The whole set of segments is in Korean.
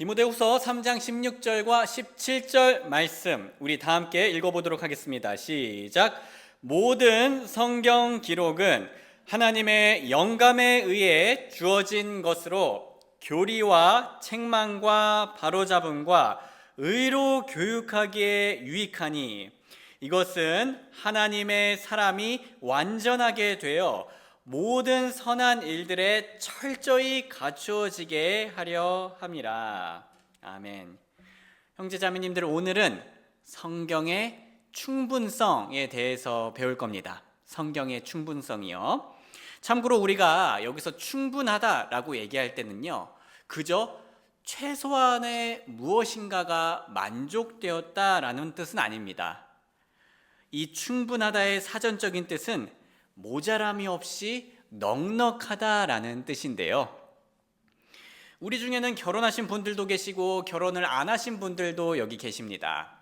디모데후서 3장 16절과 17절 말씀 우리 다 함께 읽어보도록 하겠습니다. 시작. 모든 성경 기록은 하나님의 영감에 의해 주어진 것으로 교리와 책망과 바로잡음과 의로 교육하기에 유익하니 이것은 하나님의 사람이 완전하게 되어 모든 선한 일들에 철저히 갖추어지게 하려 함이라. 아멘. 형제자매님들, 오늘은 성경의 충분성에 대해서 배울 겁니다. 성경의 충분성이요. 참고로 우리가 여기서 충분하다라고 얘기할 때는요, 그저 최소한의 무엇인가가 만족되었다라는 뜻은 아닙니다. 이 충분하다의 사전적인 뜻은 모자람이 없이 넉넉하다라는 뜻인데요. 우리 중에는 결혼하신 분들도 계시고 결혼을 안 하신 분들도 여기 계십니다.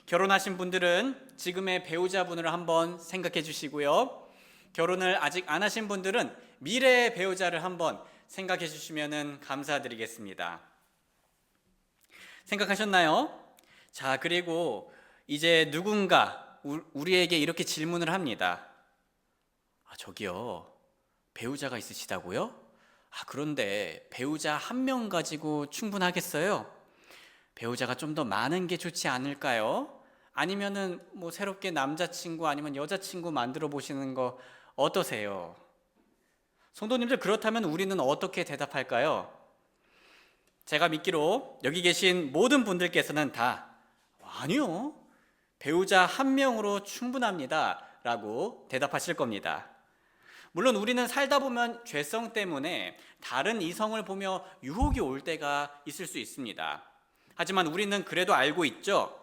결혼하신 분들은 지금의 배우자분을 한번 생각해 주시고요. 결혼을 아직 안 하신 분들은 미래의 배우자를 한번 생각해 주시면 감사드리겠습니다. 생각하셨나요? 자, 그리고 이제 누군가 우리에게 이렇게 질문을 합니다. 저기요, 배우자가 있으시다고요? 그런데 배우자 한 명 가지고 충분하겠어요? 배우자가 좀 더 많은 게 좋지 않을까요? 아니면은 새롭게 남자친구 아니면 여자친구 만들어 보시는 거 어떠세요? 성도님들, 그렇다면 우리는 어떻게 대답할까요? 제가 믿기로 여기 계신 모든 분들께서는 다 아니요, 배우자 한 명으로 충분합니다 라고 대답하실 겁니다. 물론 우리는 살다 보면 죄성 때문에 다른 이성을 보며 유혹이 올 때가 있을 수 있습니다. 하지만 우리는 그래도 알고 있죠.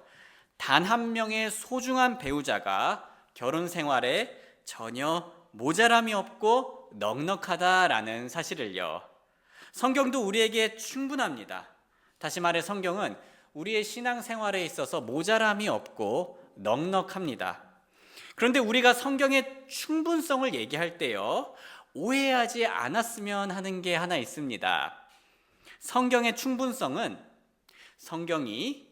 단 한 명의 소중한 배우자가 결혼 생활에 전혀 모자람이 없고 넉넉하다라는 사실을요. 성경도 우리에게 충분합니다. 다시 말해 성경은 우리의 신앙 생활에 있어서 모자람이 없고 넉넉합니다. 그런데 우리가 성경의 충분성을 얘기할 때요, 오해하지 않았으면 하는 게 하나 있습니다. 성경의 충분성은 성경이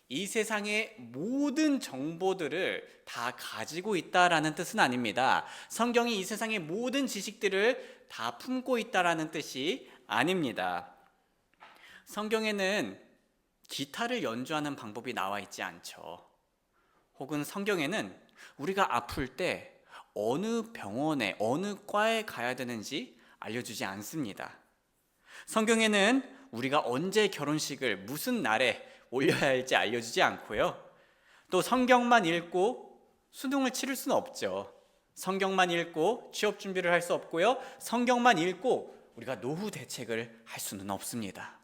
이 세상의 모든 정보들을 다 가지고 있다라는 뜻은 아닙니다. 성경이 이 세상의 모든 지식들을 다 품고 있다라는 뜻이 아닙니다. 성경에는 기타를 연주하는 방법이 나와 있지 않죠. 혹은 성경에는 우리가 아플 때 어느 병원에 어느 과에 가야 되는지 알려주지 않습니다. 성경에는 우리가 언제 결혼식을 무슨 날에 올려야 할지 알려주지 않고요. 또 성경만 읽고 수능을 치를 수는 없죠. 성경만 읽고 취업 준비를 할 수 없고요. 성경만 읽고 우리가 노후 대책을 할 수는 없습니다.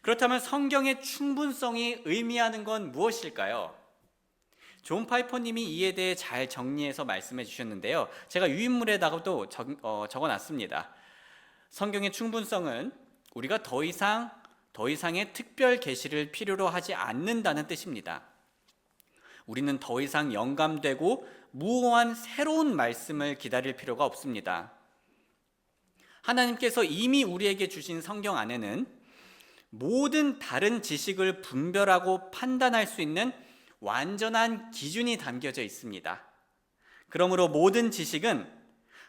그렇다면 성경의 충분성이 의미하는 건 무엇일까요? 존 파이퍼님이 이에 대해 잘 정리해서 말씀해 주셨는데요. 제가 유인물에다가도 적어놨습니다. 성경의 충분성은 우리가 더 이상의 특별 계시를 필요로 하지 않는다는 뜻입니다. 우리는 더 이상 영감되고 무호한 새로운 말씀을 기다릴 필요가 없습니다. 하나님께서 이미 우리에게 주신 성경 안에는 모든 다른 지식을 분별하고 판단할 수 있는 완전한 기준이 담겨져 있습니다. 그러므로 모든 지식은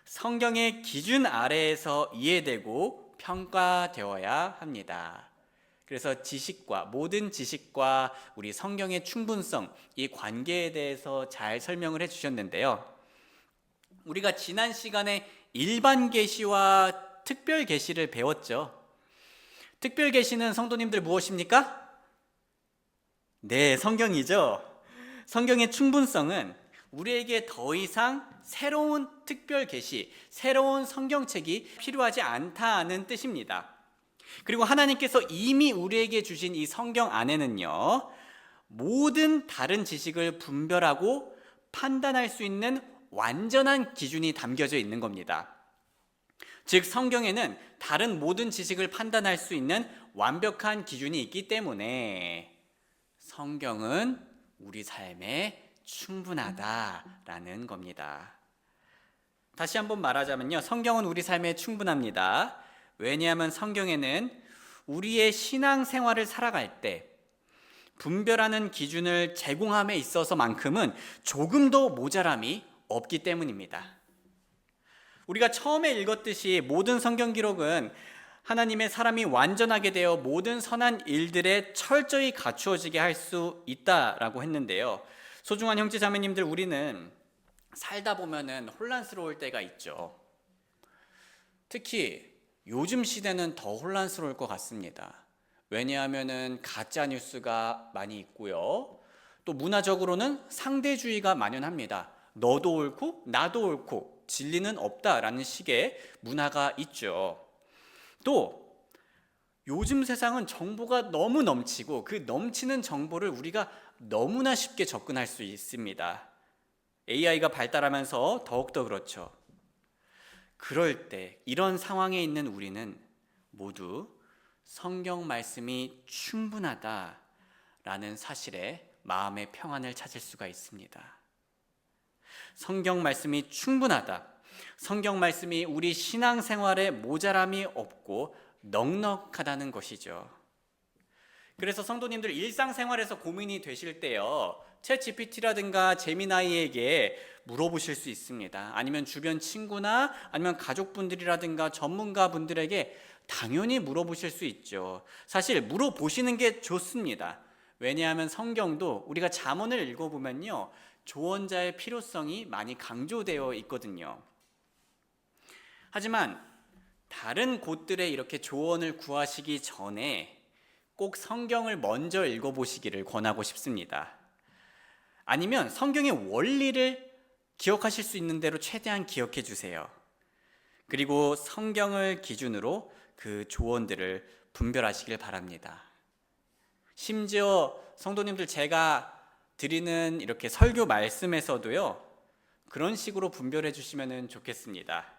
성경의 기준 아래에서 이해되고 평가되어야 합니다. 그래서 모든 지식과 우리 성경의 충분성, 이 관계에 대해서 잘 설명을 해주셨는데요. 우리가 지난 시간에 일반 계시와 특별 계시를 배웠죠. 특별 계시는 성도님들 무엇입니까? 네, 성경이죠. 성경의 충분성은 우리에게 더 이상 새로운 특별 계시, 새로운 성경책이 필요하지 않다는 뜻입니다. 그리고 하나님께서 이미 우리에게 주신 이 성경 안에는요, 모든 다른 지식을 분별하고 판단할 수 있는 완전한 기준이 담겨져 있는 겁니다. 즉, 성경에는 다른 모든 지식을 판단할 수 있는 완벽한 기준이 있기 때문에 성경은 우리 삶에 충분하다라는 겁니다. 다시 한번 말하자면요, 성경은 우리 삶에 충분합니다. 왜냐하면 성경에는 우리의 신앙생활을 살아갈 때 분별하는 기준을 제공함에 있어서만큼은 조금도 모자람이 없기 때문입니다. 우리가 처음에 읽었듯이 모든 성경 기록은 하나님의 사람이 완전하게 되어 모든 선한 일들에 철저히 갖추어지게 할 수 있다라고 했는데요. 소중한 형제 자매님들, 우리는 살다 보면은 혼란스러울 때가 있죠. 특히 요즘 시대는 더 혼란스러울 것 같습니다. 왜냐하면은 가짜 뉴스가 많이 있고요. 또 문화적으로는 상대주의가 만연합니다. 너도 옳고 나도 옳고 진리는 없다라는 식의 문화가 있죠. 또 요즘 세상은 정보가 너무 넘치고 그 넘치는 정보를 우리가 너무나 쉽게 접근할 수 있습니다. AI가 발달하면서 더욱더 그렇죠. 그럴 때 이런 상황에 있는 우리는 모두 성경 말씀이 충분하다라는 사실에 마음의 평안을 찾을 수가 있습니다. 성경 말씀이 충분하다. 성경 말씀이 우리 신앙생활에 모자람이 없고 넉넉하다는 것이죠. 그래서 성도님들, 일상생활에서 고민이 되실 때요, 챗GPT라든가 제미나이에게 물어보실 수 있습니다. 아니면 주변 친구나 아니면 가족분들이라든가 전문가분들에게 당연히 물어보실 수 있죠. 사실 물어보시는 게 좋습니다. 왜냐하면 성경도 우리가 잠언을 읽어보면요, 조언자의 필요성이 많이 강조되어 있거든요. 하지만 다른 곳들에 이렇게 조언을 구하시기 전에 꼭 성경을 먼저 읽어보시기를 권하고 싶습니다. 아니면 성경의 원리를 기억하실 수 있는 대로 최대한 기억해 주세요. 그리고 성경을 기준으로 그 조언들을 분별하시길 바랍니다. 심지어 성도님들, 제가 드리는 이렇게 설교 말씀에서도요, 그런 식으로 분별해 주시면 좋겠습니다.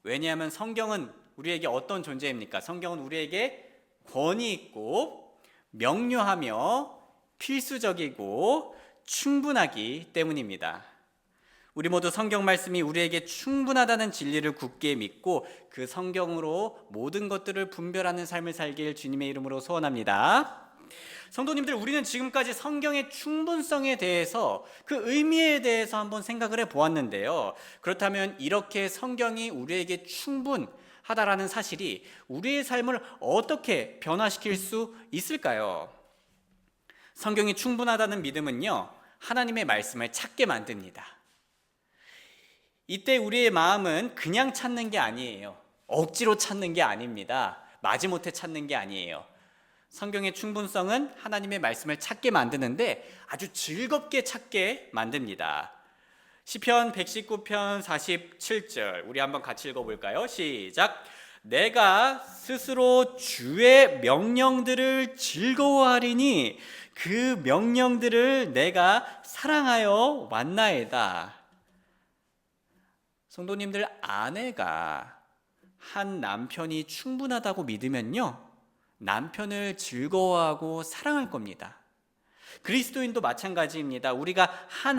왜냐하면 성경은 우리에게 어떤 존재입니까? 성경은 우리에게 권위 있고 명료하며 필수적이고 충분하기 때문입니다. 우리 모두 성경 말씀이 우리에게 충분하다는 진리를 굳게 믿고 그 성경으로 모든 것들을 분별하는 삶을 살길 주님의 이름으로 소원합니다. 성도님들, 우리는 지금까지 성경의 충분성에 대해서, 그 의미에 대해서 한번 생각을 해보았는데요. 그렇다면 이렇게 성경이 우리에게 충분하다라는 사실이 우리의 삶을 어떻게 변화시킬 수 있을까요? 성경이 충분하다는 믿음은요, 하나님의 말씀을 찾게 만듭니다. 이때 우리의 마음은 그냥 찾는 게 아니에요. 억지로 찾는 게 아닙니다. 마지못해 찾는 게 아니에요. 성경의 충분성은 하나님의 말씀을 찾게 만드는데 아주 즐겁게 찾게 만듭니다. 시편 119편 47절, 우리 한번 같이 읽어볼까요? 시작. 내가 스스로 주의 명령들을 즐거워하리니 그 명령들을 내가 사랑하여 왔나이다. 성도님들, 아내가 한 남편이 충분하다고 믿으면요, 남편을 즐거워하고 사랑할 겁니다. 그리스도인도 마찬가지입니다. 우리가 한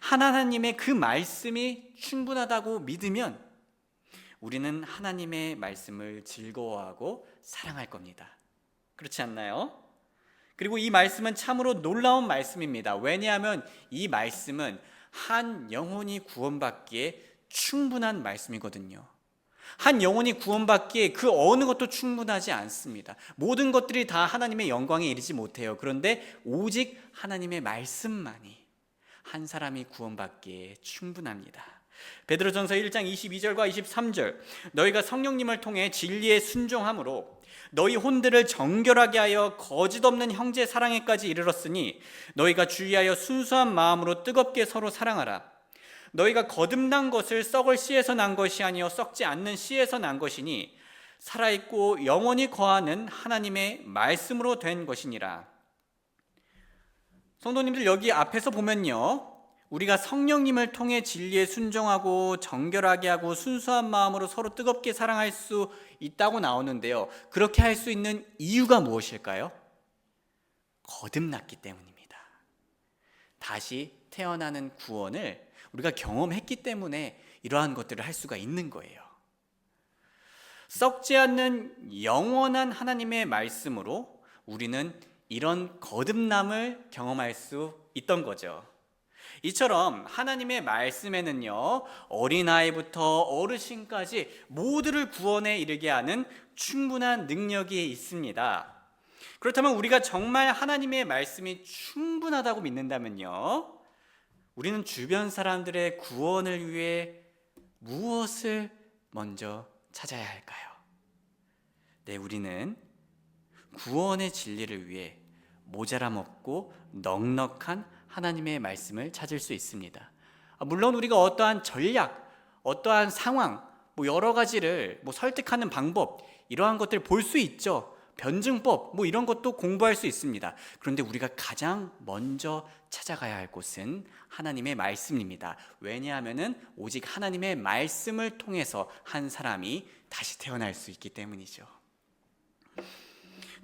하나님의 그 말씀이 충분하다고 믿으면 우리는 하나님의 말씀을 즐거워하고 사랑할 겁니다. 그렇지 않나요? 그리고 이 말씀은 참으로 놀라운 말씀입니다. 왜냐하면 이 말씀은 한 영혼이 구원받기에 충분한 말씀이거든요. 한 영혼이 구원받기에 그 어느 것도 충분하지 않습니다. 모든 것들이 다 하나님의 영광에 이르지 못해요. 그런데 오직 하나님의 말씀만이 한 사람이 구원받기에 충분합니다. 베드로전서 1장 22절과 23절, 너희가 성령님을 통해 진리에 순종함으로 너희 혼들을 정결하게 하여 거짓 없는 형제 사랑에까지 이르렀으니 너희가 주의하여 순수한 마음으로 뜨겁게 서로 사랑하라. 너희가 거듭난 것을 썩을 씨에서 난 것이 아니요 썩지 않는 씨에서 난 것이니 살아있고 영원히 거하는 하나님의 말씀으로 된 것이니라. 성도님들, 여기 앞에서 보면요, 우리가 성령님을 통해 진리에 순종하고 정결하게 하고 순수한 마음으로 서로 뜨겁게 사랑할 수 있다고 나오는데요, 그렇게 할 수 있는 이유가 무엇일까요? 거듭났기 때문입니다. 다시 태어나는 구원을 우리가 경험했기 때문에 이러한 것들을 할 수가 있는 거예요. 썩지 않는 영원한 하나님의 말씀으로 우리는 이런 거듭남을 경험할 수 있던 거죠. 이처럼 하나님의 말씀에는요, 어린아이부터 어르신까지 모두를 구원에 이르게 하는 충분한 능력이 있습니다. 그렇다면 우리가 정말 하나님의 말씀이 충분하다고 믿는다면요, 우리는 주변 사람들의 구원을 위해 무엇을 먼저 찾아야 할까요? 네, 우리는 구원의 진리를 위해 모자람 없고 넉넉한 하나님의 말씀을 찾을 수 있습니다. 물론 우리가 어떠한 전략, 어떠한 상황, 여러 가지를 설득하는 방법, 이러한 것들을 볼 수 있죠. 변증법, 이런 것도 공부할 수 있습니다. 그런데 우리가 가장 먼저 찾아가야 할 곳은 하나님의 말씀입니다. 왜냐하면 오직 하나님의 말씀을 통해서 한 사람이 다시 태어날 수 있기 때문이죠.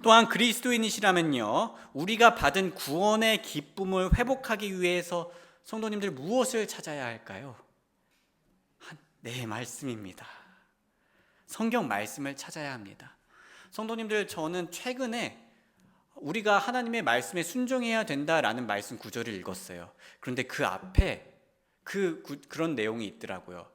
또한 그리스도인이시라면요, 우리가 받은 구원의 기쁨을 회복하기 위해서 성도님들 무엇을 찾아야 할까요? 네, 말씀입니다. 성경 말씀을 찾아야 합니다. 성도님들, 저는 최근에 우리가 하나님의 말씀에 순종해야 된다라는 말씀 구절을 읽었어요. 그런데 그 앞에 그런 내용이 있더라고요.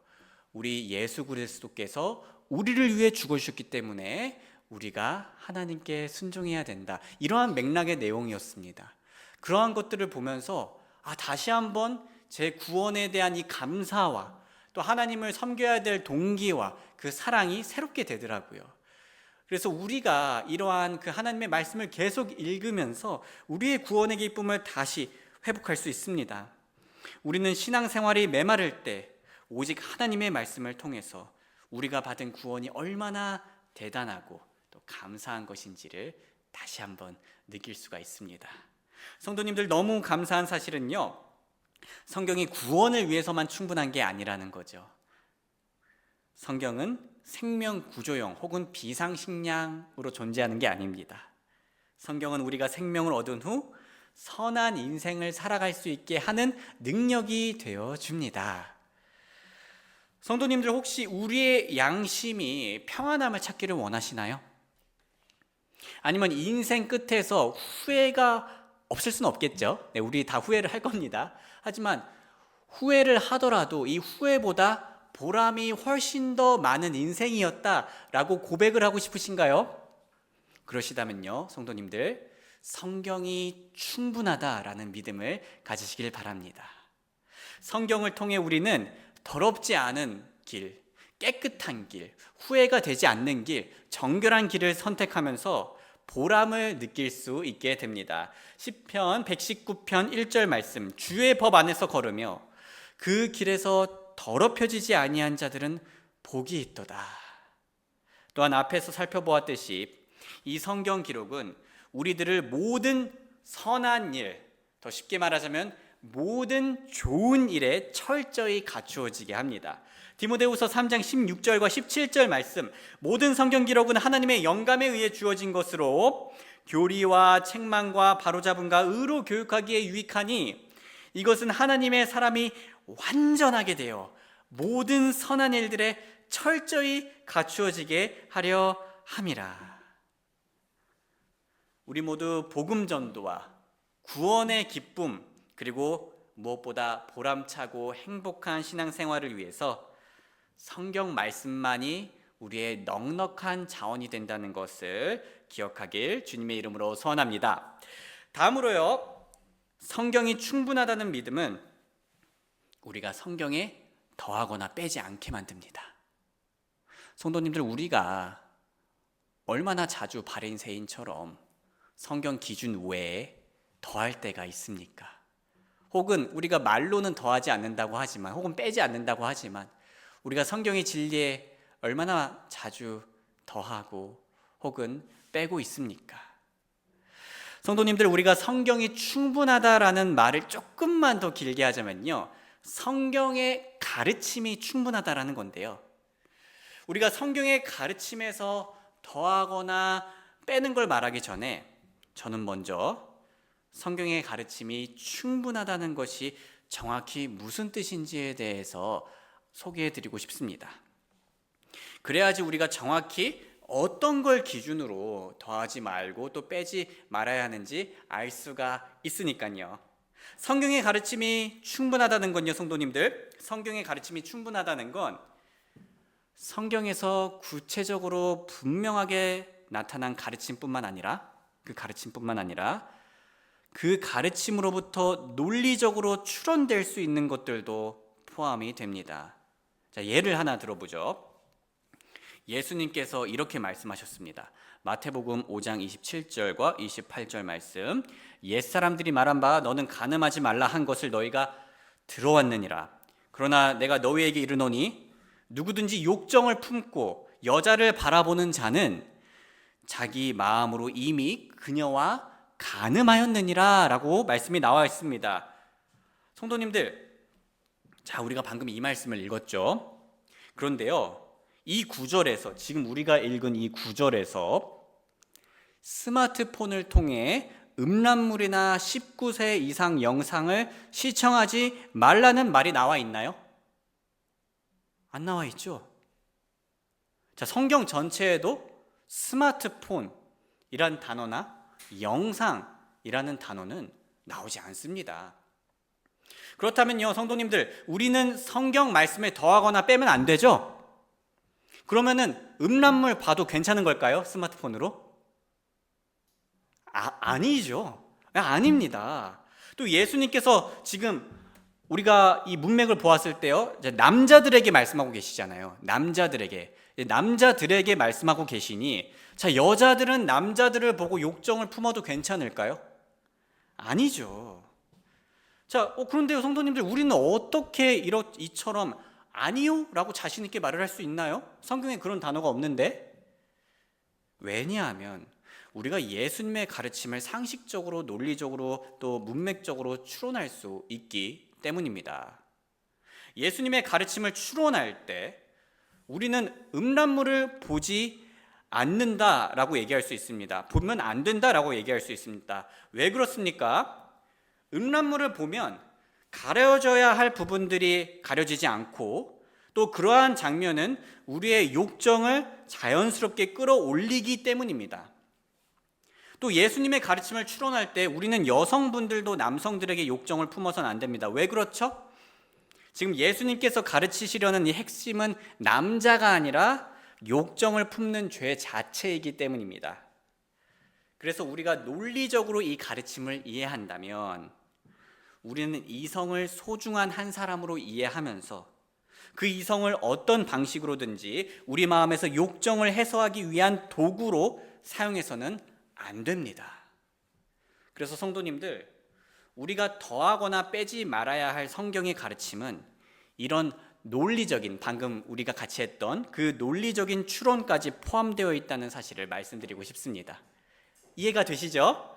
우리 예수 그리스도께서 우리를 위해 죽으셨기 때문에 우리가 하나님께 순종해야 된다, 이러한 맥락의 내용이었습니다. 그러한 것들을 보면서 다시 한번 제 구원에 대한 이 감사와 또 하나님을 섬겨야 될 동기와 그 사랑이 새롭게 되더라고요. 그래서 우리가 이러한 그 하나님의 말씀을 계속 읽으면서 우리의 구원의 기쁨을 다시 회복할 수 있습니다. 우리는 신앙생활이 메마를 때 오직 하나님의 말씀을 통해서 우리가 받은 구원이 얼마나 대단하고 또 감사한 것인지를 다시 한번 느낄 수가 있습니다. 성도님들, 너무 감사한 사실은요, 성경이 구원을 위해서만 충분한 게 아니라는 거죠. 성경은 생명 구조형 혹은 비상식량으로 존재하는 게 아닙니다. 성경은 우리가 생명을 얻은 후 선한 인생을 살아갈 수 있게 하는 능력이 되어 줍니다. 성도님들, 혹시 우리의 양심이 평안함을 찾기를 원하시나요? 아니면 인생 끝에서 후회가 없을 수는 없겠죠. 네, 우리 다 후회를 할 겁니다. 하지만 후회를 하더라도 이 후회보다 보람이 훨씬 더 많은 인생이었다라고 고백을 하고 싶으신가요? 그러시다면요, 성도님들, 성경이 충분하다라는 믿음을 가지시길 바랍니다. 성경을 통해 우리는 더럽지 않은 길, 깨끗한 길, 후회가 되지 않는 길, 정결한 길을 선택하면서 보람을 느낄 수 있게 됩니다. 시편 119편 1절 말씀, 주의 법 안에서 걸으며 그 길에서 더럽혀지지 아니한 자들은 복이 있도다. 또한 앞에서 살펴보았듯이 이 성경 기록은 우리들을 모든 선한 일, 더 쉽게 말하자면 모든 좋은 일에 철저히 갖추어지게 합니다. 디모데후서 3장 16절과 17절 말씀, 모든 성경 기록은 하나님의 영감에 의해 주어진 것으로 교리와 책망과 바로잡음과 의로 교육하기에 유익하니 이것은 하나님의 사람이 완전하게 되어 모든 선한 일들에 철저히 갖추어지게 하려 함이라. 우리 모두 복음 전도와 구원의 기쁨, 그리고 무엇보다 보람차고 행복한 신앙생활을 위해서 성경 말씀만이 우리의 넉넉한 자원이 된다는 것을 기억하길 주님의 이름으로 소원합니다. 다음으로요, 성경이 충분하다는 믿음은 우리가 성경에 더하거나 빼지 않게 만듭니다. 성도님들, 우리가 얼마나 자주 바리새인처럼 성경 기준 외에 더할 때가 있습니까? 혹은 우리가 말로는 더하지 않는다고 하지만, 혹은 빼지 않는다고 하지만 우리가 성경의 진리에 얼마나 자주 더하고 혹은 빼고 있습니까? 성도님들, 우리가 성경이 충분하다라는 말을 조금만 더 길게 하자면요, 성경의 가르침이 충분하다라는 건데요, 우리가 성경의 가르침에서 더하거나 빼는 걸 말하기 전에 저는 먼저 성경의 가르침이 충분하다는 것이 정확히 무슨 뜻인지에 대해서 소개해 드리고 싶습니다. 그래야지 우리가 정확히 어떤 걸 기준으로 더하지 말고 또 빼지 말아야 하는지 알 수가 있으니까요. 성경의 가르침이 충분하다는 건요, 성도님들. 성경의 가르침이 충분하다는 건 성경에서 구체적으로 분명하게 나타난 가르침뿐만 아니라 그 가르침으로부터 논리적으로 추론될 수 있는 것들도 포함이 됩니다. 자, 예를 하나 들어보죠. 예수님께서 이렇게 말씀하셨습니다. 마태복음 5장 27절과 28절 말씀. 옛사람들이 말한 바 너는 간음하지 말라 한 것을 너희가 들어왔느니라. 그러나 내가 너희에게 이르노니 누구든지 욕정을 품고 여자를 바라보는 자는 자기 마음으로 이미 그녀와 간음하였느니라 라고 말씀이 나와 있습니다. 성도님들, 자, 우리가 방금 이 말씀을 읽었죠. 그런데요, 이 구절에서, 지금 우리가 읽은 이 구절에서 스마트폰을 통해 음란물이나 19세 이상 영상을 시청하지 말라는 말이 나와 있나요? 안 나와 있죠. 자, 성경 전체에도 스마트폰이란 단어나 영상이라는 단어는 나오지 않습니다. 그렇다면요, 성도님들, 우리는 성경 말씀에 더하거나 빼면 안 되죠? 그러면은 음란물 봐도 괜찮은 걸까요? 스마트폰으로? 아니죠. 아닙니다. 또 예수님께서 지금 우리가 이 문맥을 보았을 때요, 이제 남자들에게 말씀하고 계시잖아요. 남자들에게 말씀하고 계시니, 자, 여자들은 남자들을 보고 욕정을 품어도 괜찮을까요? 아니죠. 자, 그런데요, 성도님들, 우리는 어떻게 이처럼 아니요? 라고 자신 있게 말을 할 수 있나요? 성경에 그런 단어가 없는데. 왜냐하면 우리가 예수님의 가르침을 상식적으로, 논리적으로, 또 문맥적으로 추론할 수 있기 때문입니다. 예수님의 가르침을 추론할 때 우리는 음란물을 보지 않는다라고 얘기할 수 있습니다. 보면 안 된다라고 얘기할 수 있습니다. 왜 그렇습니까? 음란물을 보면 가려져야 할 부분들이 가려지지 않고, 또 그러한 장면은 우리의 욕정을 자연스럽게 끌어올리기 때문입니다. 또 예수님의 가르침을 추론할 때 우리는 여성분들도 남성들에게 욕정을 품어서는 안 됩니다. 왜 그렇죠? 지금 예수님께서 가르치시려는 이 핵심은 남자가 아니라 욕정을 품는 죄 자체이기 때문입니다. 그래서 우리가 논리적으로 이 가르침을 이해한다면 우리는 이성을 소중한 한 사람으로 이해하면서 그 이성을 어떤 방식으로든지 우리 마음에서 욕정을 해소하기 위한 도구로 사용해서는 안 됩니다. 그래서 성도님들, 우리가 더하거나 빼지 말아야 할 성경의 가르침은 이런 논리적인, 방금 우리가 같이 했던 그 논리적인 추론까지 포함되어 있다는 사실을 말씀드리고 싶습니다. 이해가 되시죠?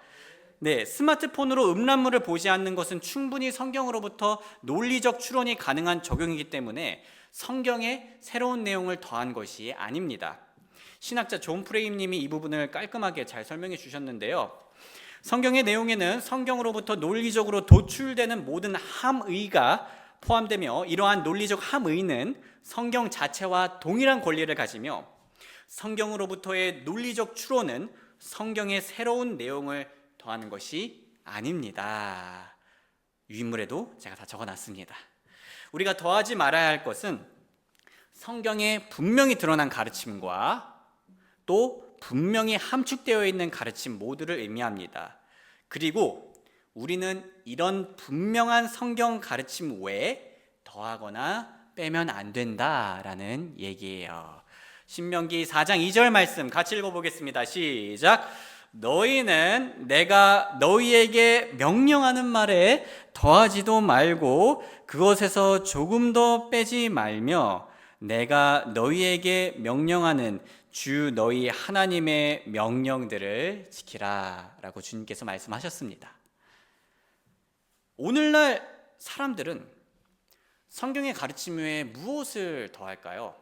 네, 스마트폰으로 음란물을 보지 않는 것은 충분히 성경으로부터 논리적 추론이 가능한 적용이기 때문에 성경에 새로운 내용을 더한 것이 아닙니다. 신학자 존 프레임 님이 이 부분을 깔끔하게 잘 설명해 주셨는데요. 성경의 내용에는 성경으로부터 논리적으로 도출되는 모든 함의가 포함되며, 이러한 논리적 함의는 성경 자체와 동일한 권리를 가지며, 성경으로부터의 논리적 추론은 성경의 새로운 내용을 더하는 것이 아닙니다. 유인물에도 제가 다 적어놨습니다. 우리가 더하지 말아야 할 것은 성경에 분명히 드러난 가르침과 또 분명히 함축되어 있는 가르침 모두를 의미합니다. 그리고 우리는 이런 분명한 성경 가르침 외에 더하거나 빼면 안 된다라는 얘기예요. 신명기 4장 2절 말씀 같이 읽어보겠습니다. 시작. 너희는 내가 너희에게 명령하는 말에 더하지도 말고 그것에서 조금 더 빼지 말며 내가 너희에게 명령하는 주 너희 하나님의 명령들을 지키라 라고 주님께서 말씀하셨습니다. 오늘날 사람들은 성경의 가르침 외에 무엇을 더할까요?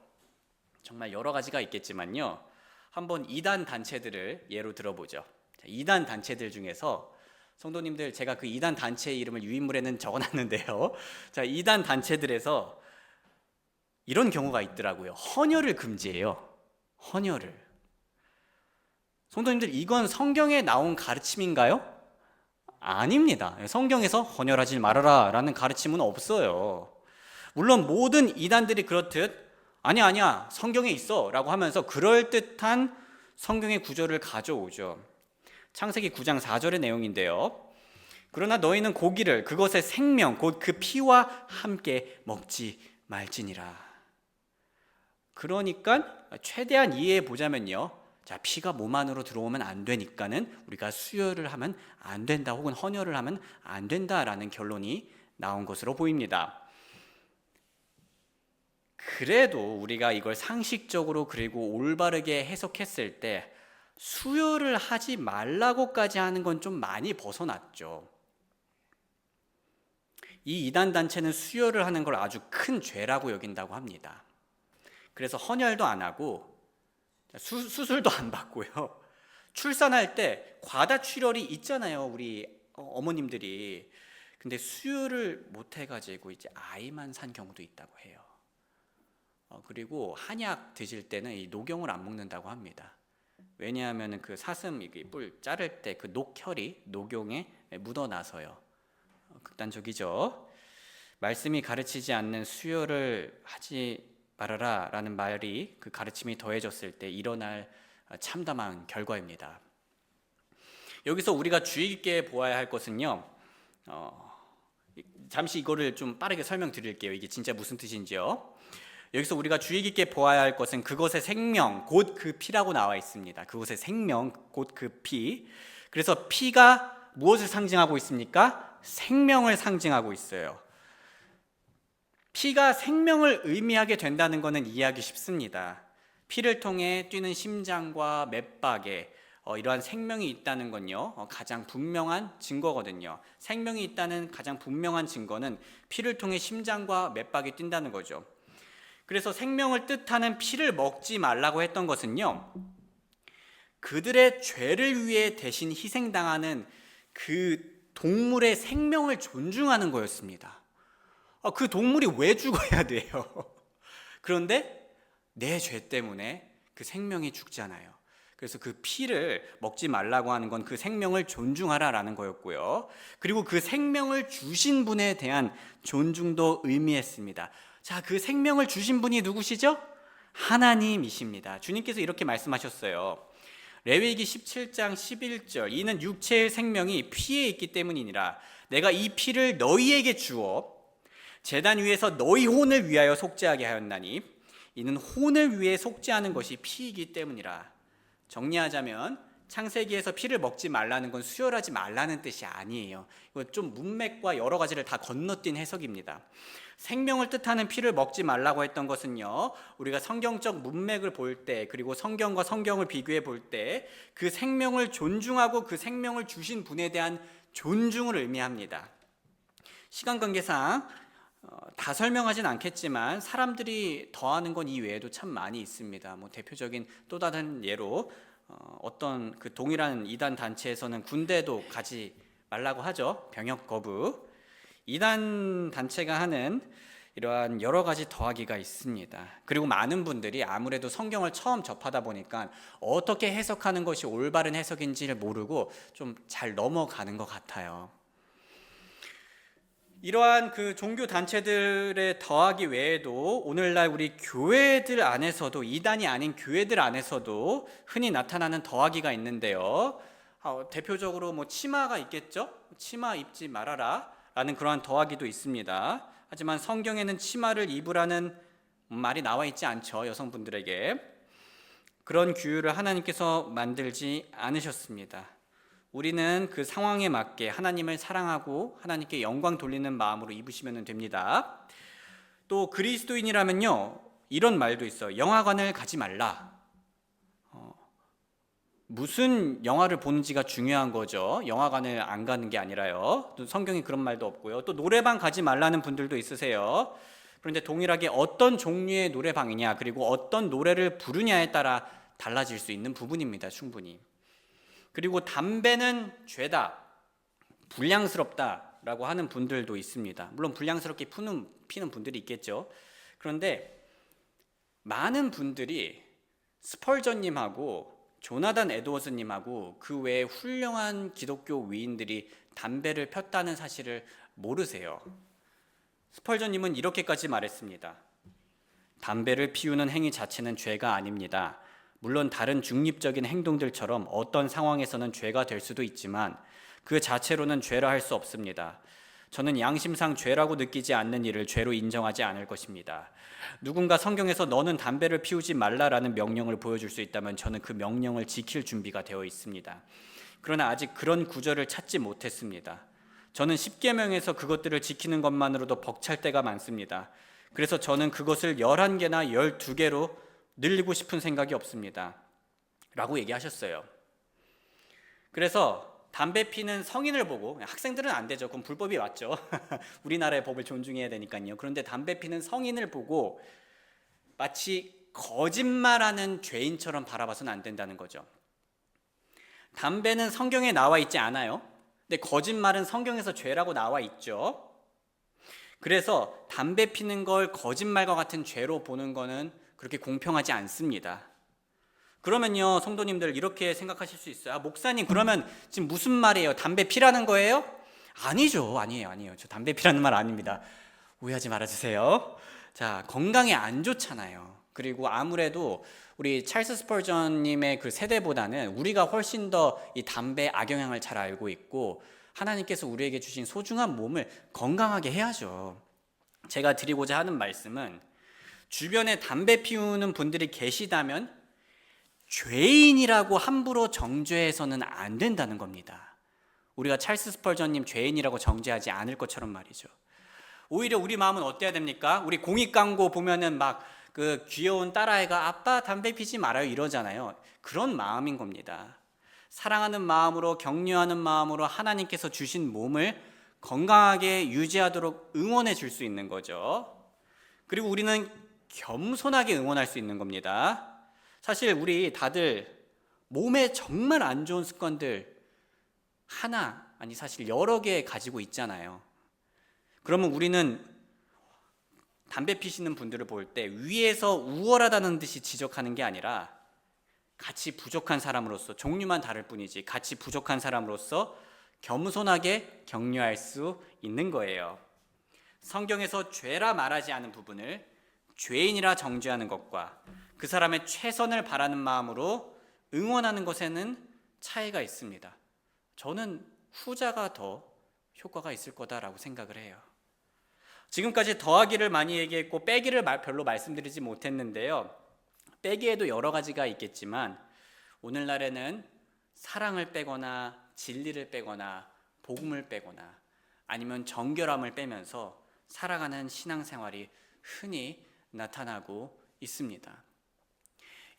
정말 여러 가지가 있겠지만요, 한번 이단 단체들을 예로 들어보죠. 이단 단체들 중에서 성도님들, 제가 그 이단 단체의 이름을 유인물에는 적어놨는데요, 자, 이단 단체들에서 이런 경우가 있더라고요. 헌혈을 금지해요. 헌혈을. 성도님들, 이건 성경에 나온 가르침인가요? 아닙니다. 성경에서 헌혈하지 말아라 라는 가르침은 없어요. 물론 모든 이단들이 그렇듯 아니야 성경에 있어 라고 하면서 그럴듯한 성경의 구절을 가져오죠. 창세기 9장 4절의 내용인데요. 그러나 너희는 고기를 그것의 생명 곧 그 피와 함께 먹지 말지니라. 그러니까 최대한 이해해 보자면요, 자, 피가 몸 안으로 들어오면 안 되니까는 우리가 수혈을 하면 안 된다, 혹은 헌혈을 하면 안 된다라는 결론이 나온 것으로 보입니다. 그래도 우리가 이걸 상식적으로 그리고 올바르게 해석했을 때 수혈을 하지 말라고까지 하는 건 좀 많이 벗어났죠. 이 이단 단체는 수혈을 하는 걸 아주 큰 죄라고 여긴다고 합니다. 그래서 헌혈도 안 하고 수술도 안 받고요. 출산할 때 과다출혈이 있잖아요, 우리 어머님들이. 근데 수혈을 못 해가지고 이제 아이만 산 경우도 있다고 해요. 그리고 한약 드실 때는 이 녹용을 안 먹는다고 합니다. 왜냐하면 그 사슴 뿔 자를 때 그 녹혈이 녹용에 묻어나서요. 극단적이죠. 말씀이 가르치지 않는 수혈을 하지 말아라 라는 말이, 그 가르침이 더해졌을 때 일어날 참담한 결과입니다. 여기서 우리가 주의 깊게 보아야 할 것은요, 잠시 이거를 좀 빠르게 설명드릴게요. 이게 진짜 무슨 뜻인지요. 여기서 우리가 주의 깊게 보아야 할 것은 그것의 생명 곧 그 피라고 나와 있습니다. 그것의 생명 곧 그 피. 그래서 피가 무엇을 상징하고 있습니까? 생명을 상징하고 있어요. 피가 생명을 의미하게 된다는 것은 이해하기 쉽습니다. 피를 통해 뛰는 심장과 맥박에 이러한 생명이 있다는 건요, 가장 분명한 증거거든요. 생명이 있다는 가장 분명한 증거는 피를 통해 심장과 맥박이 뛴다는 거죠. 그래서 생명을 뜻하는 피를 먹지 말라고 했던 것은요, 그들의 죄를 위해 대신 희생당하는 그 동물의 생명을 존중하는 거였습니다. 그 동물이 왜 죽어야 돼요? 그런데 내 죄 때문에 그 생명이 죽잖아요. 그래서 그 피를 먹지 말라고 하는 건 그 생명을 존중하라라는 거였고요. 그리고 그 생명을 주신 분에 대한 존중도 의미했습니다. 자, 그 생명을 주신 분이 누구시죠? 하나님이십니다. 주님께서 이렇게 말씀하셨어요. 레위기 17장 11절, 이는 육체의 생명이 피에 있기 때문이니라. 내가 이 피를 너희에게 주어 제단 위에서 너희 혼을 위하여 속죄하게 하였나니 이는 혼을 위해 속죄하는 것이 피이기 때문이라. 정리하자면 창세기에서 피를 먹지 말라는 건 수혈하지 말라는 뜻이 아니에요. 이거 좀 문맥과 여러 가지를 다 건너뛴 해석입니다. 생명을 뜻하는 피를 먹지 말라고 했던 것은요, 우리가 성경적 문맥을 볼 때, 그리고 성경과 성경을 비교해 볼 때 그 생명을 존중하고 그 생명을 주신 분에 대한 존중을 의미합니다. 시간 관계상 다 설명하진 않겠지만 사람들이 더하는 건 이 외에도 참 많이 있습니다. 대표적인 또 다른 예로 어떤 그 동일한 이단 단체에서는 군대도 가지 말라고 하죠. 병역 거부. 이단 단체가 하는 이러한 여러 가지 더하기가 있습니다. 그리고 많은 분들이 아무래도 성경을 처음 접하다 보니까 어떻게 해석하는 것이 올바른 해석인지를 모르고 좀 잘 넘어가는 것 같아요. 이러한 그 종교 단체들의 더하기 외에도 오늘날 우리 교회들 안에서도, 이단이 아닌 교회들 안에서도 흔히 나타나는 더하기가 있는데요. 대표적으로 치마가 있겠죠? 치마 입지 말아라 라는 그러한 더하기도 있습니다. 하지만 성경에는 치마를 입으라는 말이 나와 있지 않죠, 여성분들에게. 그런 규율을 하나님께서 만들지 않으셨습니다. 우리는 그 상황에 맞게 하나님을 사랑하고 하나님께 영광 돌리는 마음으로 입으시면 됩니다. 또 그리스도인이라면요, 이런 말도 있어요. 영화관을 가지 말라. 무슨 영화를 보는지가 중요한 거죠. 영화관을 안 가는 게 아니라요. 또 성경에 그런 말도 없고요. 또 노래방 가지 말라는 분들도 있으세요. 그런데 동일하게 어떤 종류의 노래방이냐, 그리고 어떤 노래를 부르냐에 따라 달라질 수 있는 부분입니다. 충분히. 그리고 담배는 죄다, 불량스럽다라고 하는 분들도 있습니다. 물론 불량스럽게 피는 분들이 있겠죠. 그런데 많은 분들이 스펄전님하고 조나단 에드워즈님하고 그 외에 훌륭한 기독교 위인들이 담배를 폈다는 사실을 모르세요. 스펄전님은 이렇게까지 말했습니다. 담배를 피우는 행위 자체는 죄가 아닙니다. 물론 다른 중립적인 행동들처럼 어떤 상황에서는 죄가 될 수도 있지만 그 자체로는 죄라 할 수 없습니다. 저는 양심상 죄라고 느끼지 않는 일을 죄로 인정하지 않을 것입니다. 누군가 성경에서 너는 담배를 피우지 말라라는 명령을 보여줄 수 있다면 저는 그 명령을 지킬 준비가 되어 있습니다. 그러나 아직 그런 구절을 찾지 못했습니다. 저는 10계명에서 그것들을 지키는 것만으로도 벅찰 때가 많습니다. 그래서 저는 그것을 11개나 12개로 늘리고 싶은 생각이 없습니다. 라고 얘기하셨어요. 그래서 담배 피는 성인을 보고, 학생들은 안 되죠. 그건 불법이 맞죠. 우리나라의 법을 존중해야 되니까요. 그런데 담배 피는 성인을 보고 마치 거짓말하는 죄인처럼 바라봐서는 안 된다는 거죠. 담배는 성경에 나와 있지 않아요. 근데 거짓말은 성경에서 죄라고 나와 있죠. 그래서 담배 피는 걸 거짓말과 같은 죄로 보는 거는 그렇게 공평하지 않습니다. 그러면요, 성도님들 이렇게 생각하실 수 있어요. 아, 목사님, 그러면 지금 무슨 말이에요? 담배 피라는 거예요? 아니죠. 아니에요. 저 담배 피라는 말 아닙니다. 오해하지 말아주세요. 자, 건강에 안 좋잖아요. 그리고 아무래도 우리 찰스 스펄전님의 그 세대보다는 우리가 훨씬 더 이 담배 악영향을 잘 알고 있고 하나님께서 우리에게 주신 소중한 몸을 건강하게 해야죠. 제가 드리고자 하는 말씀은 주변에 담배 피우는 분들이 계시다면 죄인이라고 함부로 정죄해서는 안 된다는 겁니다. 우리가 찰스 스펄전님 죄인이라고 정죄하지 않을 것처럼 말이죠. 오히려 우리 마음은 어때야 됩니까? 우리 공익 광고 보면은 막 그 귀여운 딸아이가 아빠 담배 피지 말아요 이러잖아요. 그런 마음인 겁니다. 사랑하는 마음으로, 격려하는 마음으로 하나님께서 주신 몸을 건강하게 유지하도록 응원해 줄 수 있는 거죠. 그리고 우리는 겸손하게 응원할 수 있는 겁니다. 사실 우리 다들 몸에 정말 안 좋은 습관들 하나, 아니 사실 여러 개 가지고 있잖아요. 그러면 우리는 담배 피시는 분들을 볼 때 위에서 우월하다는 듯이 지적하는 게 아니라 같이 부족한 사람으로서, 종류만 다를 뿐이지 같이 부족한 사람으로서 겸손하게 격려할 수 있는 거예요. 성경에서 죄라 말하지 않은 부분을 죄인이라 정죄하는 것과 그 사람의 최선을 바라는 마음으로 응원하는 것에는 차이가 있습니다. 저는 후자가 더 효과가 있을 거다라고 생각을 해요. 지금까지 더하기를 많이 얘기했고 빼기를 별로 말씀드리지 못했는데요. 빼기에도 여러 가지가 있겠지만 오늘날에는 사랑을 빼거나 진리를 빼거나 복음을 빼거나 아니면 정결함을 빼면서 살아가는 신앙생활이 흔히 나타나고 있습니다.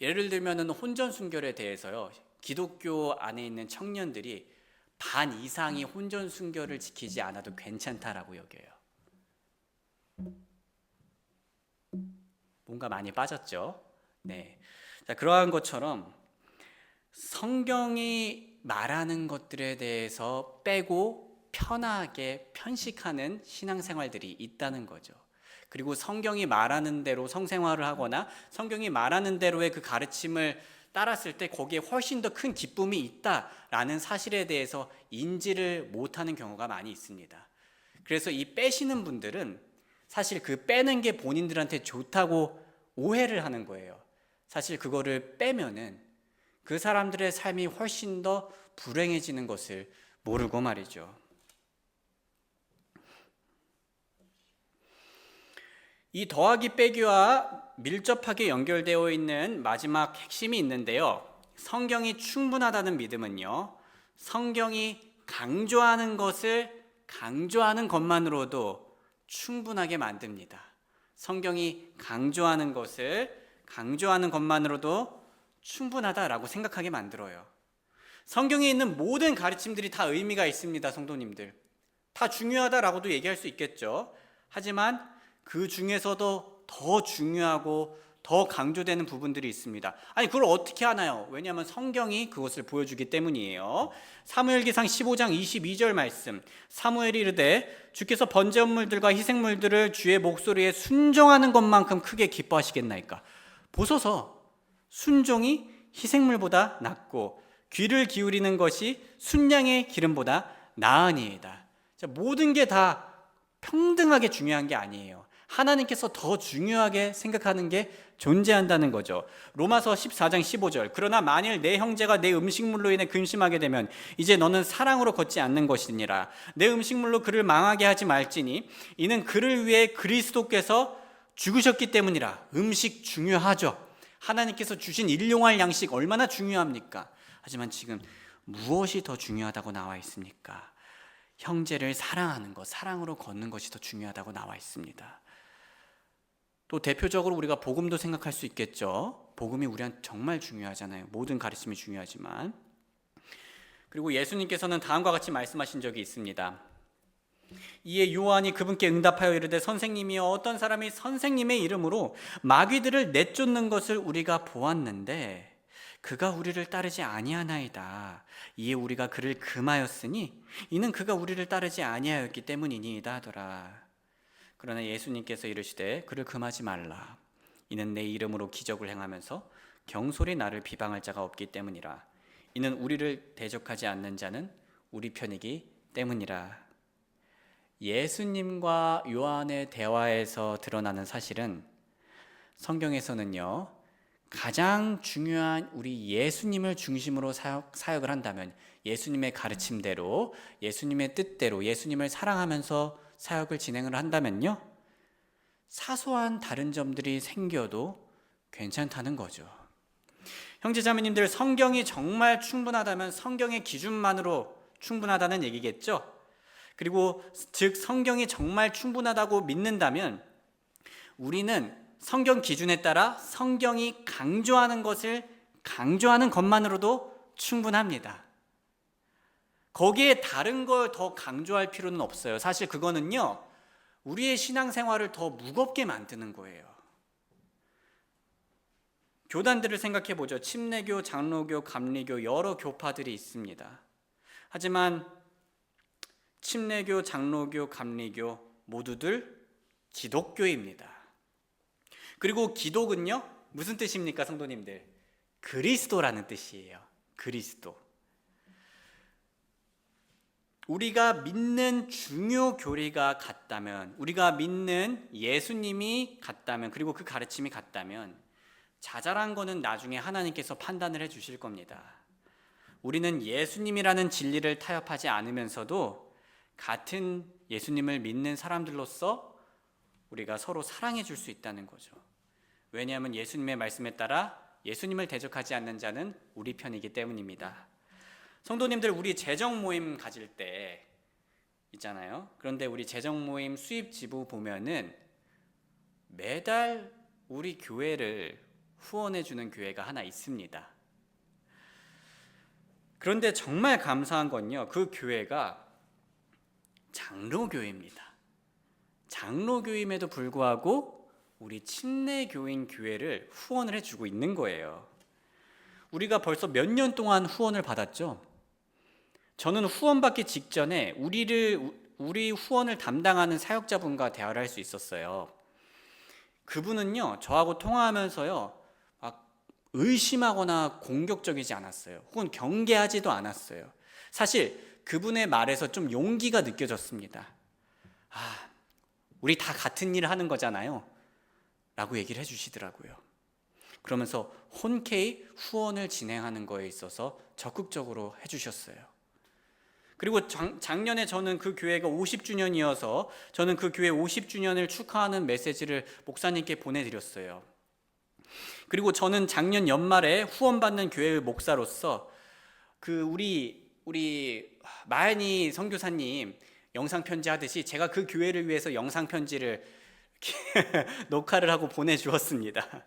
예를 들면 혼전 순결에 대해서요, 기독교 안에 있는 청년들이 반 이상이 혼전 순결을 지키지 않아도 괜찮다라고 여겨요. 뭔가 많이 빠졌죠? 네. 자, 그러한 것처럼 성경이 말하는 것들에 대해서 빼고 편하게 편식하는 신앙생활들이 있다는 거죠. 그리고 성경이 말하는 대로 성생활을 하거나 성경이 말하는 대로의 그 가르침을 따랐을 때 거기에 훨씬 더 큰 기쁨이 있다라는 사실에 대해서 인지를 못하는 경우가 많이 있습니다. 그래서 이 빼시는 분들은 사실 그 빼는 게 본인들한테 좋다고 오해를 하는 거예요. 사실 그거를 빼면은 그 사람들의 삶이 훨씬 더 불행해지는 것을 모르고 말이죠. 이 더하기 빼기와 밀접하게 연결되어 있는 마지막 핵심이 있는데요. 성경이 충분하다는 믿음은요, 성경이 강조하는 것을 강조하는 것만으로도 충분하게 만듭니다. 성경이 강조하는 것을 강조하는 것만으로도 충분하다라고 생각하게 만들어요. 성경에 있는 모든 가르침들이 다 의미가 있습니다, 성도님들. 다 중요하다라고도 얘기할 수 있겠죠. 하지만 그 중에서도 더 중요하고 더 강조되는 부분들이 있습니다. 아니, 그걸 어떻게 하나요? 왜냐하면 성경이 그것을 보여주기 때문이에요. 사무엘기상 15장 22절 말씀. 사무엘이 이르되 주께서 번제물들과 희생물들을 주의 목소리에 순종하는 것만큼 크게 기뻐하시겠나이까. 보소서, 순종이 희생물보다 낫고 귀를 기울이는 것이 순양의 기름보다 나으니이다. 모든 게 다 평등하게 중요한 게 아니에요. 하나님께서 더 중요하게 생각하는 게 존재한다는 거죠. 로마서 14장 15절. 그러나 만일 내 형제가 내 음식물로 인해 근심하게 되면 이제 너는 사랑으로 걷지 않는 것이니라. 내 음식물로 그를 망하게 하지 말지니 이는 그를 위해 그리스도께서 죽으셨기 때문이라. 음식 중요하죠. 하나님께서 주신 일용할 양식 얼마나 중요합니까? 하지만 지금 무엇이 더 중요하다고 나와 있습니까? 형제를 사랑하는 것, 사랑으로 걷는 것이 더 중요하다고 나와 있습니다. 또 대표적으로 우리가 복음도 생각할 수 있겠죠. 복음이 우리한테 정말 중요하잖아요. 모든 가르침이 중요하지만. 그리고 예수님께서는 다음과 같이 말씀하신 적이 있습니다. 이에 요한이 그분께 응답하여 이르되 선생님이여, 어떤 사람이 선생님의 이름으로 마귀들을 내쫓는 것을 우리가 보았는데 그가 우리를 따르지 아니하나이다. 이에 우리가 그를 금하였으니 이는 그가 우리를 따르지 아니하였기 때문이니이다 하더라. 그러나 예수님께서 이르시되 그를 금하지 말라. 이는 내 이름으로 기적을 행하면서 경솔히 나를 비방할 자가 없기 때문이라. 이는 우리를 대적하지 않는 자는 우리 편이기 때문이라. 예수님과 요한의 대화에서 드러나는 사실은 성경에서는요, 가장 중요한 우리 예수님을 중심으로 사역을 한다면, 예수님의 가르침대로, 예수님의 뜻대로, 예수님을 사랑하면서 사역을 진행을 한다면요, 사소한 다른 점들이 생겨도 괜찮다는 거죠. 형제자매님들, 성경이 정말 충분하다면 성경의 기준만으로 충분하다는 얘기겠죠. 그리고 즉 성경이 정말 충분하다고 믿는다면 우리는 성경 기준에 따라 성경이 강조하는 것을 강조하는 것만으로도 충분합니다. 거기에 다른 걸 더 강조할 필요는 없어요. 사실 그거는요, 우리의 신앙생활을 더 무겁게 만드는 거예요. 교단들을 생각해 보죠. 침례교, 장로교, 감리교 여러 교파들이 있습니다. 하지만 침례교, 장로교, 감리교 모두들 기독교입니다. 그리고 기독은요, 무슨 뜻입니까, 성도님들? 그리스도라는 뜻이에요. 그리스도. 우리가 믿는 중요 교리가 같다면, 우리가 믿는 예수님이 같다면, 그리고 그 가르침이 같다면 자잘한 거는 나중에 하나님께서 판단을 해 주실 겁니다. 우리는 예수님이라는 진리를 타협하지 않으면서도 같은 예수님을 믿는 사람들로서 우리가 서로 사랑해 줄 수 있다는 거죠. 왜냐하면 예수님의 말씀에 따라 예수님을 대적하지 않는 자는 우리 편이기 때문입니다. 성도님들, 우리 재정 모임 가질 때 있잖아요. 그런데 우리 재정 모임 수입 지부 보면은 매달 우리 교회를 후원해 주는 교회가 하나 있습니다. 그런데 정말 감사한 건요, 그 교회가 장로교회입니다. 장로교임에도 불구하고 우리 침례교인 교회를 후원을 해주고 있는 거예요. 우리가 벌써 몇 년 동안 후원을 받았죠. 저는 후원받기 직전에 우리 후원을 담당하는 사역자분과 대화를 할 수 있었어요. 그분은요, 저하고 통화하면서요, 막 의심하거나 공격적이지 않았어요. 혹은 경계하지도 않았어요. 사실 그분의 말에서 좀 용기가 느껴졌습니다. 우리 다 같은 일을 하는 거잖아요 라고 얘기를 해주시더라고요. 그러면서 혼쾌히 후원을 진행하는 거에 있어서 적극적으로 해주셨어요. 그리고 작년에 저는 그 교회가 50주년이어서 저는 그 교회 50주년을 축하하는 메시지를 목사님께 보내드렸어요. 그리고 저는 작년 연말에 후원받는 교회의 목사로서 그 우리 마연이 선교사님 영상 편지 하듯이 제가 그 교회를 위해서 영상 편지를 녹화를 하고 보내주었습니다.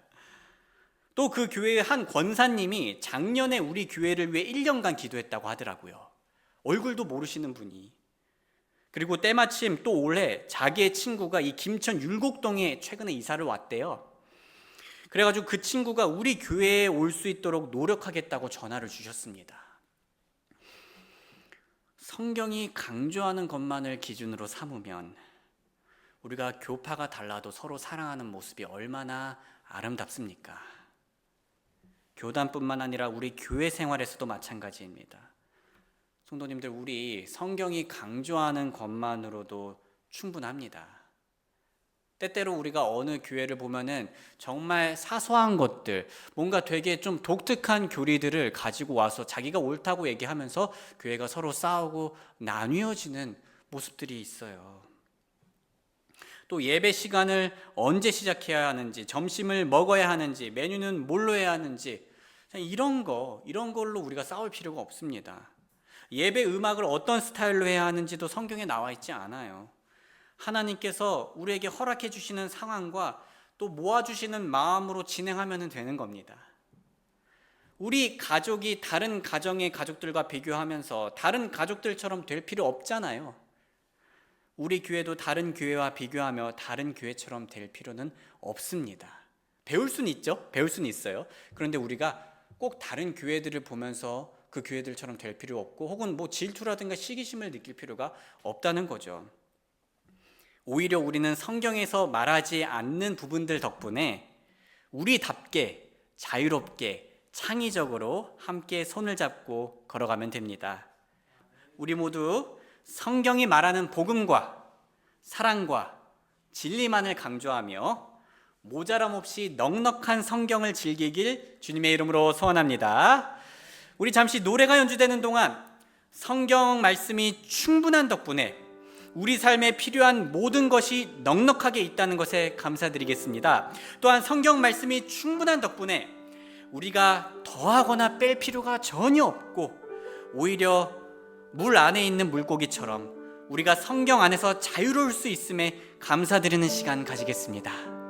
또 그 교회의 한 권사님이 작년에 우리 교회를 위해 1년간 기도했다고 하더라고요. 얼굴도 모르시는 분이. 그리고 때마침 또 올해 자기의 친구가 이 김천 율곡동에 최근에 이사를 왔대요. 그래가지고 그 친구가 우리 교회에 올 수 있도록 노력하겠다고 전화를 주셨습니다. 성경이 강조하는 것만을 기준으로 삼으면 우리가 교파가 달라도 서로 사랑하는 모습이 얼마나 아름답습니까? 교단뿐만 아니라 우리 교회 생활에서도 마찬가지입니다. 성도님들, 우리 성경이 강조하는 것만으로도 충분합니다. 때때로 우리가 어느 교회를 보면은 정말 사소한 것들, 뭔가 되게 좀 독특한 교리들을 가지고 와서 자기가 옳다고 얘기하면서 교회가 서로 싸우고 나뉘어지는 모습들이 있어요. 또 예배 시간을 언제 시작해야 하는지, 점심을 먹어야 하는지, 메뉴는 뭘로 해야 하는지, 이런 걸로 우리가 싸울 필요가 없습니다. 예배 음악을 어떤 스타일로 해야 하는지도 성경에 나와 있지 않아요. 하나님께서 우리에게 허락해 주시는 상황과 또 모아주시는 마음으로 진행하면 되는 겁니다. 우리 가족이 다른 가정의 가족들과 비교하면서 다른 가족들처럼 될 필요 없잖아요. 우리 교회도 다른 교회와 비교하며 다른 교회처럼 될 필요는 없습니다. 배울 수는 있죠. 배울 수는 있어요. 그런데 우리가 꼭 다른 교회들을 보면서 그 교회들처럼 될 필요 없고, 혹은 뭐 질투라든가 시기심을 느낄 필요가 없다는 거죠. 오히려 우리는 성경에서 말하지 않는 부분들 덕분에 우리답게 자유롭게 창의적으로 함께 손을 잡고 걸어가면 됩니다. 우리 모두 성경이 말하는 복음과 사랑과 진리만을 강조하며 모자람 없이 넉넉한 성경을 즐기길 주님의 이름으로 소원합니다. 우리 잠시 노래가 연주되는 동안 성경 말씀이 충분한 덕분에 우리 삶에 필요한 모든 것이 넉넉하게 있다는 것에 감사드리겠습니다. 또한 성경 말씀이 충분한 덕분에 우리가 더하거나 뺄 필요가 전혀 없고, 오히려 물 안에 있는 물고기처럼 우리가 성경 안에서 자유로울 수 있음에 감사드리는 시간 가지겠습니다.